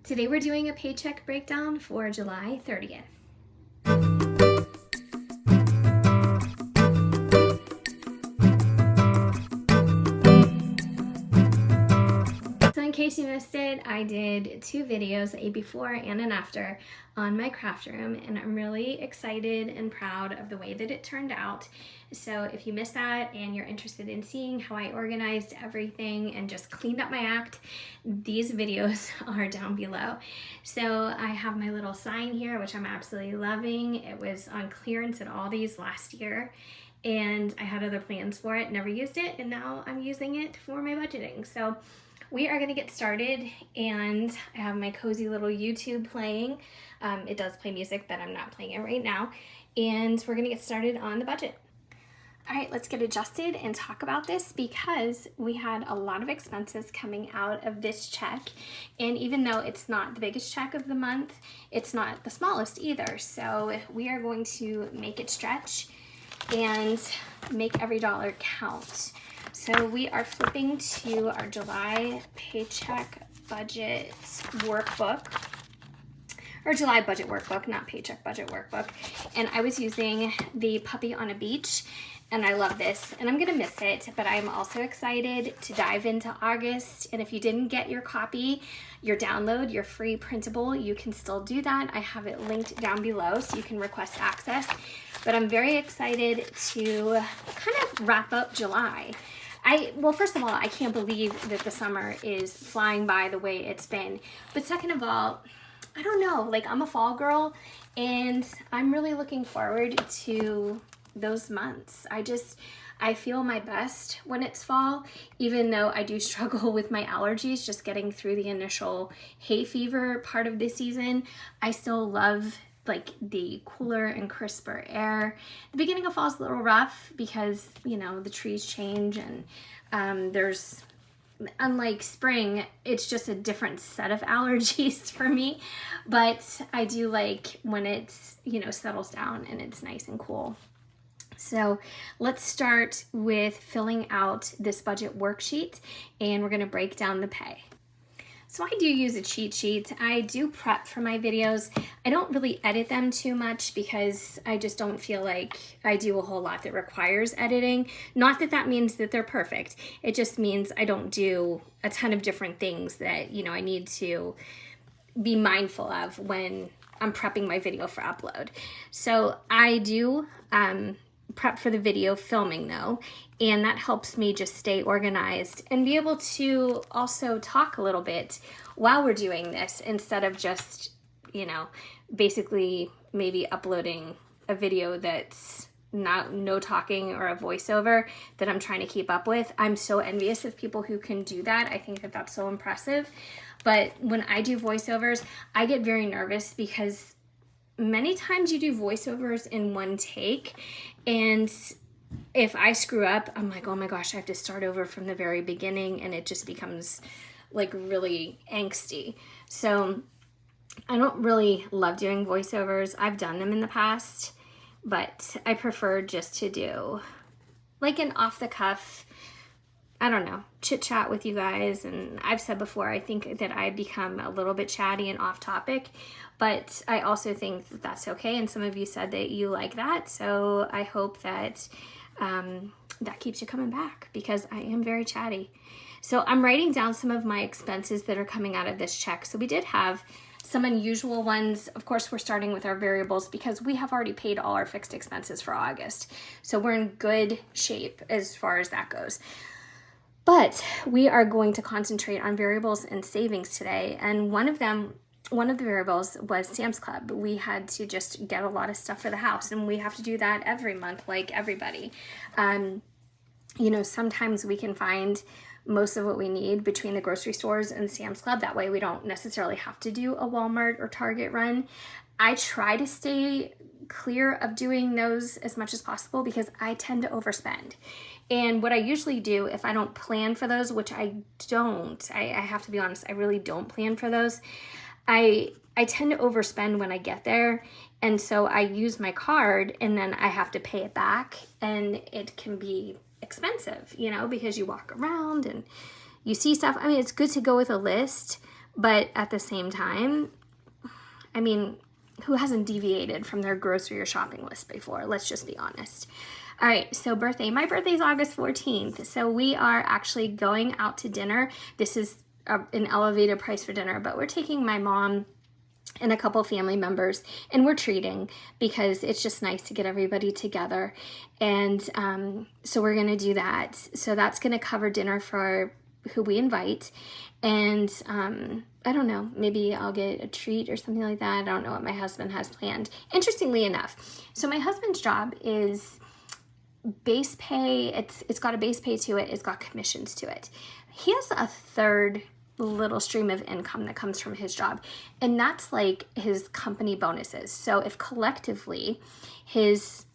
Today we're doing a paycheck breakdown for July 30th. So in case you missed it, I did two videos, a before and an after, on my craft room, and I'm really excited and proud of the way that it turned out. So if you missed that and you're interested in seeing how I organized everything and just cleaned up my act, these videos are down below. So I have my little sign here, which I'm absolutely loving. It was on clearance at Aldi's last year, and I had other plans for it, never used it, and now I'm using it for my budgeting. So we are gonna get started, and I have my cozy little YouTube playing. It does play music, but I'm not playing it right now. And we're gonna get started on the budget. All right, let's get adjusted and talk about this, because we had a lot of expenses coming out of this check. And even though it's not the biggest check of the month, it's not the smallest either. So we are going to make it stretch and make every dollar count. So we are flipping to our July paycheck budget workbook, or July budget workbook, not paycheck budget workbook. And I was using the Puppy on a Beach, and I love this, and I'm gonna miss it, but I'm also excited to dive into August. And if you didn't get your copy, your download, your free printable, you can still do that. I have it linked down below so you can request access. But I'm very excited to kind of wrap up July. Well, first of all, I can't believe that the summer is flying by the way it's been. But second of all, I don't know, like, I'm a fall girl, and I'm really looking forward to those months. I feel my best when it's fall, even though I do struggle with my allergies, just getting through the initial hay fever part of the season. I still love like the cooler and crisper air. The beginning of fall is a little rough because, you know, the trees change, and there's, unlike spring, it's just a different set of allergies for me. But I do like when it's, you know, settles down and it's nice and cool. So let's start with filling out this budget worksheet, and we're gonna break down the pay. So I do use a cheat sheet. I do prep for my videos. I don't really edit them too much because I just don't feel like I do a whole lot that requires editing. Not that that means that they're perfect. It just means I don't do a ton of different things that, you know, I need to be mindful of when I'm prepping my video for upload. So I do prep for the video filming though, and that helps me just stay organized and be able to also talk a little bit while we're doing this, instead of just, you know, basically maybe uploading a video that's no talking or a voiceover that I'm trying to keep up with. I'm so envious of people who can do that. I think that that's so impressive. But when I do voiceovers, I get very nervous because many times you do voiceovers in one take, and if I screw up, I'm like, oh my gosh, I have to start over from the very beginning, and it just becomes like really angsty. So I don't really love doing voiceovers. I've done them in the past, but I prefer just to do like an off the cuff, I don't know, chit chat with you guys. And I've said before, I think that I become a little bit chatty and off topic, but I also think that that's okay. And some of you said that you like that. So I hope that that keeps you coming back, because I am very chatty. So I'm writing down some of my expenses that are coming out of this check. So we did have some unusual ones. Of course, we're starting with our variables because we have already paid all our fixed expenses for August. So we're in good shape as far as that goes. But we are going to concentrate on variables and savings today. And one of the variables was Sam's Club. We had to just get a lot of stuff for the house, and we have to do that every month like everybody. You know, sometimes we can find most of what we need between the grocery stores and Sam's Club. That way we don't necessarily have to do a Walmart or Target run. I try to stay clear of doing those as much as possible because I tend to overspend. And what I usually do, if I don't plan for those, which I don't, I have to be honest, I really don't plan for those. I tend to overspend when I get there. And so I use my card, and then I have to pay it back, and it can be expensive, you know, because you walk around and you see stuff. I mean, it's good to go with a list, But at the same time, I mean, who hasn't deviated from their grocery or shopping list before? Let's just be honest. All right, so birthday. My birthday is August 14th. So we are actually going out to dinner. This is an elevated price for dinner, but we're taking my mom and a couple family members, and we're treating because it's just nice to get everybody together. And so we're gonna do that. So that's gonna cover dinner for who we invite. And I don't know, maybe I'll get a treat or something like that. I don't know what my husband has planned. Interestingly enough, so my husband's job is base pay. It's got a base pay to it. It's got commissions to it. He has a third little stream of income that comes from his job, and that's like his company bonuses. So if collectively his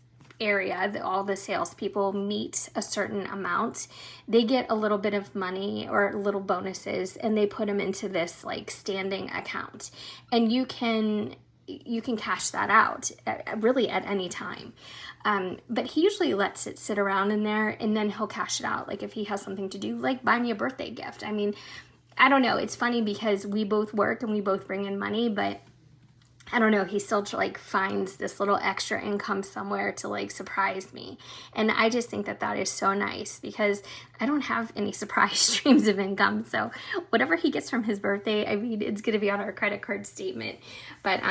area, all the salespeople meet a certain amount, they get a little bit of money or little bonuses, and they put them into this like standing account, and you can cash that out really at any time. But he usually lets it sit around in there, and then he'll cash it out. Like if he has something to do, like buy me a birthday gift. I mean, I don't know. It's funny because we both work and we both bring in money, but I don't know, he still like finds this little extra income somewhere to like surprise me. And I just think that that is so nice because I don't have any surprise streams of income. So whatever he gets from his birthday, I mean, it's going to be on our credit card statement. But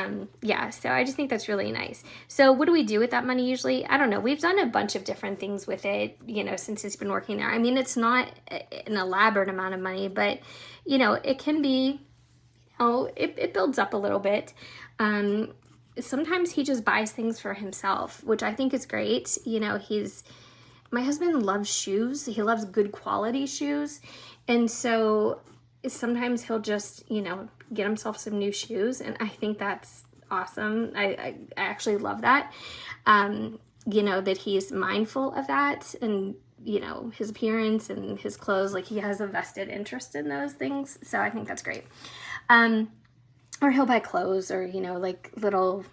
yeah, so I just think that's really nice. So what do we do with that money usually? I don't know. We've done a bunch of different things with it, you know, since he's been working there. I mean, it's not an elaborate amount of money, but you know, it can be, it builds up a little bit. Sometimes he just buys things for himself, which I think is great. You know, my husband loves shoes. He loves good quality shoes. And so sometimes he'll just, you know, get himself some new shoes. And I think that's awesome. I actually love that. You know, that he's mindful of that and, you know, his appearance and his clothes, like he has a vested interest in those things. So I think that's great. Or he'll buy clothes or, you know, like little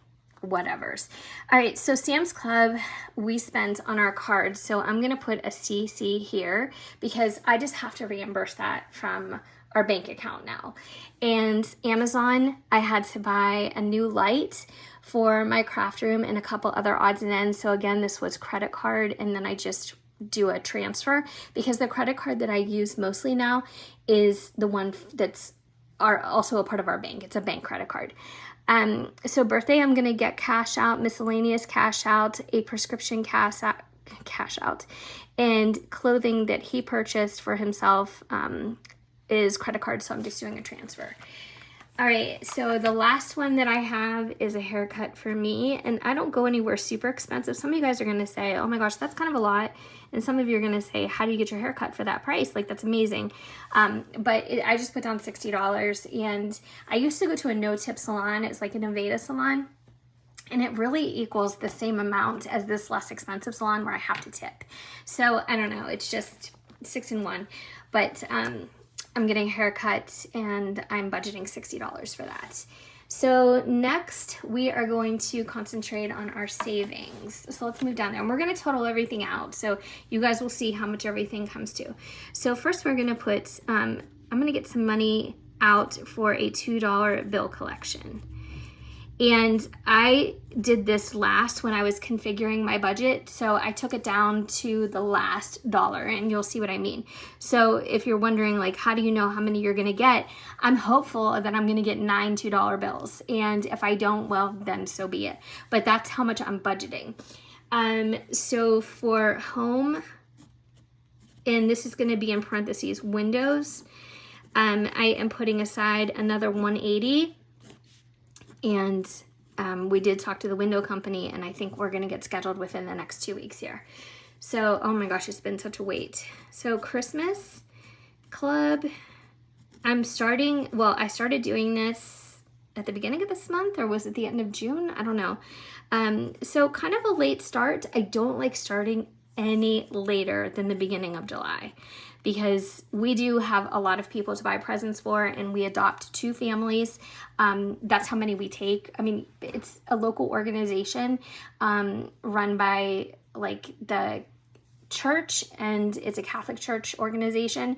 whatevers. All right, so Sam's Club, we spent on our card. So I'm going to put a CC here because I just have to reimburse that from our bank account now. And Amazon, I had to buy a new light for my craft room and a couple other odds and ends. So again, this was credit card, and then I just do a transfer because the credit card that I use mostly now is the one that's are also a part of our bank. It's a bank credit card. So birthday, I'm gonna get cash out, miscellaneous cash out, a prescription cash out, and clothing that he purchased for himself is credit card. So I'm just doing a transfer. All right, so the last one that I have is a haircut for me, and I don't go anywhere super expensive. Some of you guys are gonna say, oh my gosh, that's kind of a lot. And some of you are gonna say, how do you get your hair cut for that price? Like, that's amazing. I just put down $60, and I used to go to a no-tip salon. It's like an Aveda salon, and it really equals the same amount as this less expensive salon where I have to tip. So I don't know, it's just 6 in 1. But I'm getting a haircut and I'm budgeting $60 for that. So next we are going to concentrate on our savings. So let's move down there and we're going to total everything out. So you guys will see how much everything comes to. So first we're going to put, I'm going to get some money out for a $2 bill collection. And I did this last when I was configuring my budget. So I took it down to the last dollar, and you'll see what I mean. So if you're wondering, like, how do you know how many you're gonna get? I'm hopeful that I'm gonna get 9 $2 bills. And if I don't, well, then so be it. But that's how much I'm budgeting. So for home, and this is gonna be in parentheses, windows, I am putting aside another $180. And we did talk to the window company, and I think we're going to get scheduled within the next 2 weeks here. So, oh my gosh, it's been such a wait. So Christmas club, I started doing this at the beginning of this month, or was it the end of June? I don't know. So kind of a late start. I don't like starting any later than the beginning of July, because we do have a lot of people to buy presents for, and we adopt 2 families. That's how many we take. I mean, it's a local organization run by like the church, and it's a Catholic church organization.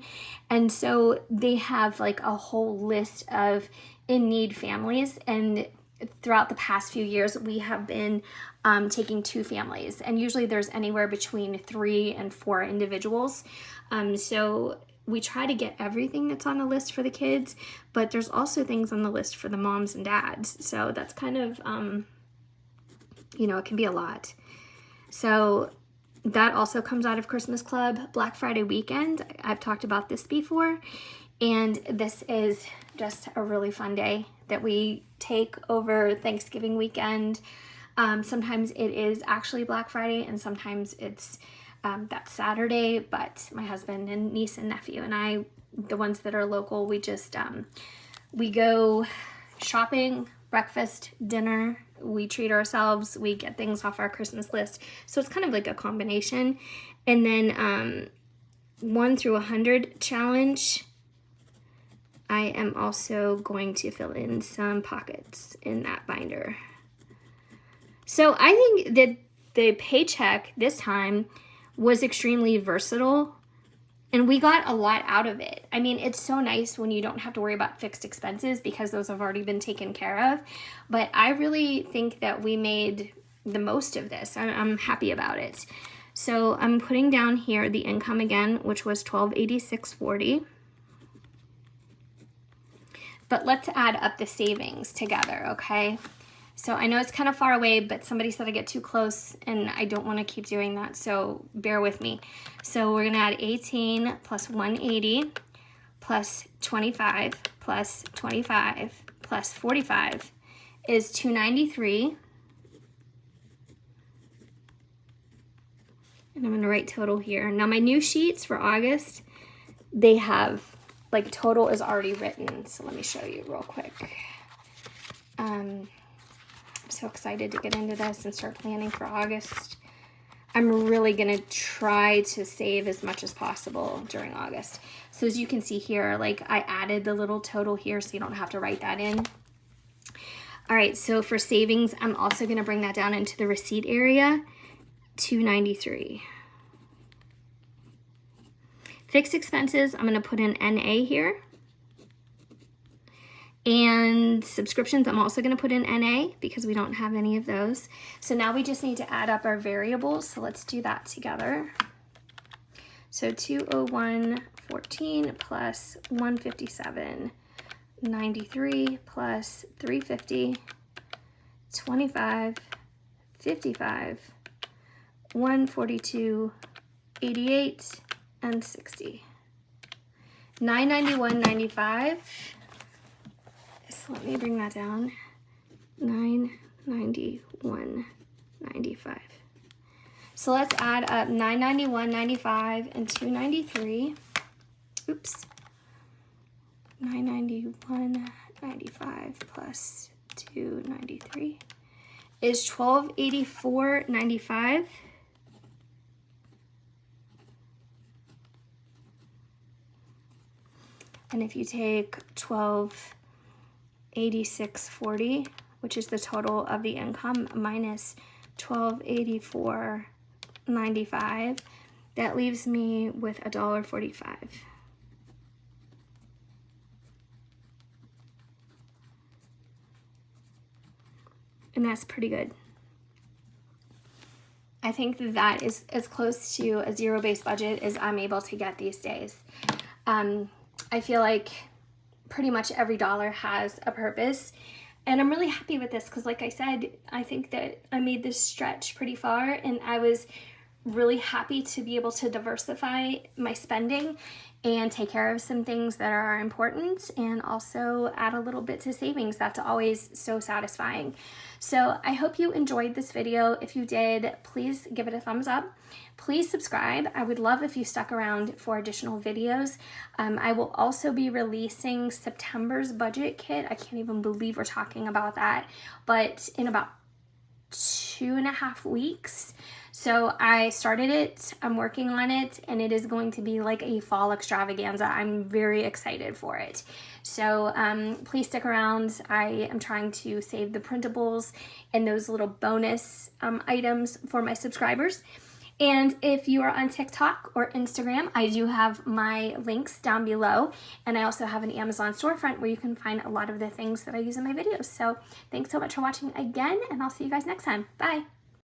And so they have like a whole list of in-need families. And throughout the past few years, we have been taking 2 families. And usually there's anywhere between 3 and 4 individuals. So we try to get everything that's on the list for the kids, but there's also things on the list for the moms and dads. So that's kind of, you know, it can be a lot. So that also comes out of Christmas Club. Black Friday weekend, I've talked about this before, and this is just a really fun day that we take over Thanksgiving weekend. Sometimes it is actually Black Friday, and sometimes it's that Saturday, but my husband and niece and nephew and I, the ones that are local, we just, we go shopping, breakfast, dinner, we treat ourselves, we get things off our Christmas list. So it's kind of like a combination. And then 1 through 100 challenge, I am also going to fill in some pockets in that binder. So I think that the Paycheck this time was extremely versatile, and we got a lot out of it. I mean, it's so nice when you don't have to worry about fixed expenses because those have already been taken care of. But I really think that we made the most of this. I'm happy about it. So I'm putting down here the income again, which was $1286.40. But let's add up the savings together, okay? So I know it's kind of far away, but somebody said I get too close and I don't want to keep doing that, so bear with me. So we're going to add 18 plus 180 plus 25 plus 25 plus 45 is 293. And I'm going to write total here. Now my new sheets for August, they have, like, total is already written. So let me show you real quick. I'm so excited to get into this and start planning for August. I'm really gonna try to save as much as possible during August. So as you can see here, like, I added the little total here so you don't have to write that in. All right, so for savings, I'm also gonna bring that down into the receipt area, 293. Fixed expenses, I'm gonna put in NA here. And subscriptions, I'm also going to put in NA because we don't have any of those. So now we just need to add up our variables. So let's do that together. So 201.14 plus 157.93 plus 350, 25, 55, 142.88, and 60. 991.95. So let me bring that down. 991.95. So let's add up 991.95 and 293. Oops. 991.95 plus 293 is 1284.95. And if you take 1286.40, which is the total of the income, minus 1284.95, that leaves me with $1.45. And that's pretty good. I think that is as close to a zero-based budget as I'm able to get these days. I feel like pretty much every dollar has a purpose, and I'm really happy with this because, like I said, I think that I made this stretch pretty far, and I was really happy to be able to diversify my spending and take care of some things that are important and also add a little bit to savings. That's always so satisfying. So I hope you enjoyed this video. If you did, please give it a thumbs up. Please subscribe. I would love if you stuck around for additional videos. I will also be releasing September's budget kit. I can't even believe we're talking about that, but in about 2.5 weeks. So I started it, I'm working on it, and it is going to be like a fall extravaganza. I'm very excited for it. So please stick around. I am trying to save the printables and those little bonus items for my subscribers. And if you are on TikTok or Instagram, I do have my links down below. And I also have an Amazon storefront where you can find a lot of the things that I use in my videos. So thanks so much for watching again, and I'll see you guys next time. Bye.